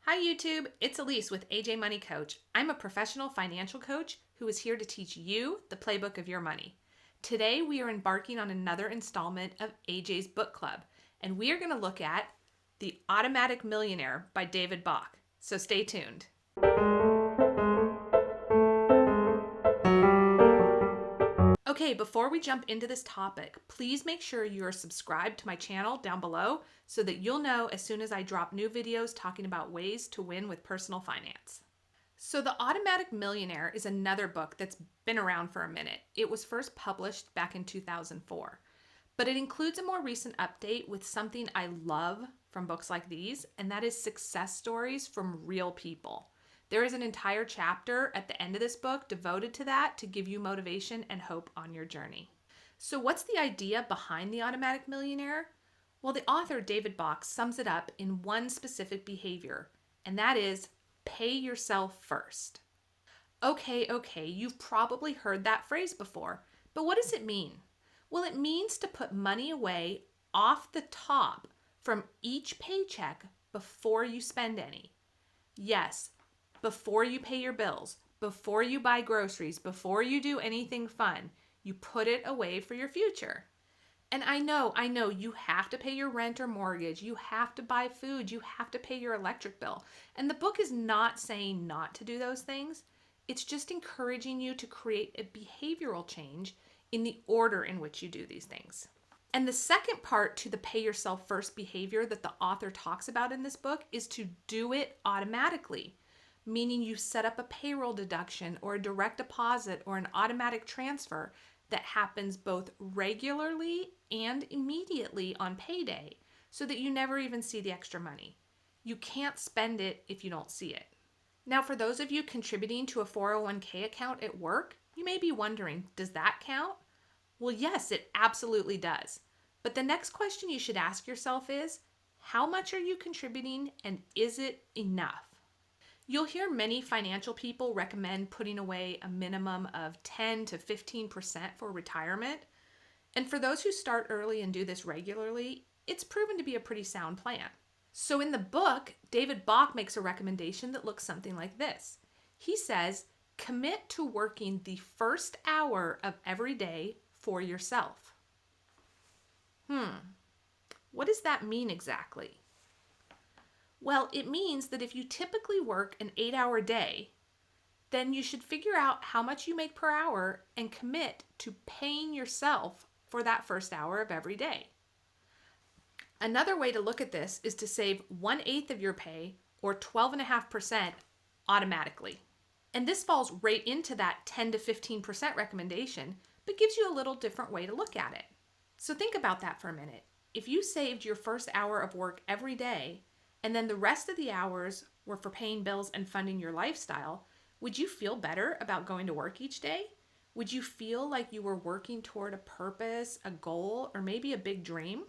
Hi YouTube, it's Alise with AJ Moneycoach. I'm a professional financial coach who is here to teach you the playbook of your money. Today we are embarking on another installment of AJ's book club, and we are going to look at The Automatic Millionaire by David Bach. So stay tuned. Okay, before we jump into this topic, please make sure you are subscribed to my channel down below so that you'll know as soon as I drop new videos talking about ways to win with personal finance. So The Automatic Millionaire is another book that's been around for a minute. It was first published back in 2004, but it includes a more recent update with something I love from books like these, and that is success stories from real people. There is an entire chapter at the end of this book devoted to that to give you motivation and hope on your journey. So what's the idea behind The Automatic Millionaire? Well, the author, David Bach, sums it up in one specific behavior, and that is pay yourself first. Okay, you've probably heard that phrase before, but what does it mean? Well, it means to put money away off the top from each paycheck before you spend any. Yes, before you pay your bills, before you buy groceries, before you do anything fun, you put it away for your future. And I know, you have to pay your rent or mortgage, you have to buy food, you have to pay your electric bill. And the book is not saying not to do those things. It's just encouraging you to create a behavioral change in the order in which you do these things. And the second part to the pay yourself first behavior that the author talks about in this book is to do it automatically. Meaning you set up a payroll deduction or a direct deposit or an automatic transfer that happens both regularly and immediately on payday so that you never even see the extra money. You can't spend it if you don't see it. Now, for those of you contributing to a 401k account at work, you may be wondering, does that count? Well, yes, it absolutely does. But the next question you should ask yourself is, how much are you contributing and is it enough? You'll hear many financial people recommend putting away a minimum of 10 to 15% for retirement. And for those who start early and do this regularly, it's proven to be a pretty sound plan. So in the book, David Bach makes a recommendation that looks something like this. He says, commit to working the first hour of every day for yourself. What does that mean exactly? Well, it means that if you typically work an 8-hour day, then you should figure out how much you make per hour and commit to paying yourself for that first hour of every day. Another way to look at this is to save 1/8 of your pay, or 12.5%, automatically. And this falls right into that 10 to 15% recommendation, but gives you a little different way to look at it. So think about that for a minute. If you saved your first hour of work every day, and then the rest of the hours were for paying bills and funding your lifestyle, would you feel better about going to work each day? Would you feel like you were working toward a purpose, a goal, or maybe a big dream?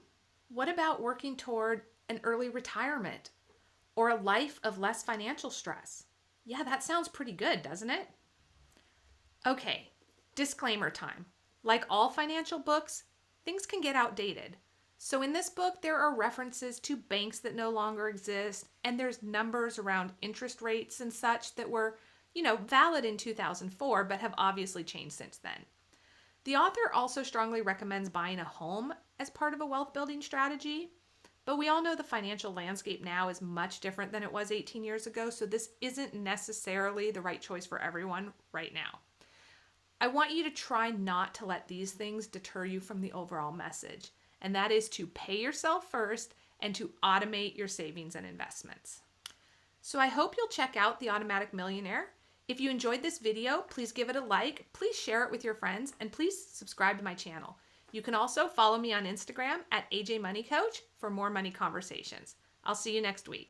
What about working toward an early retirement or a life of less financial stress? Yeah, that sounds pretty good, doesn't it? Okay, disclaimer time. Like all financial books, things can get outdated. So in this book, there are references to banks that no longer exist, and there's numbers around interest rates and such that were, valid in 2004, but have obviously changed since then. The author also strongly recommends buying a home as part of a wealth building strategy, but we all know the financial landscape now is much different than it was 18 years ago, so this isn't necessarily the right choice for everyone right now. I want you to try not to let these things deter you from the overall message. And that is to pay yourself first and to automate your savings and investments. So I hope you'll check out The Automatic Millionaire. If you enjoyed this video, please give it a like, please share it with your friends, and please subscribe to my channel. You can also follow me on Instagram at AJ Moneycoach for more money conversations. I'll see you next week.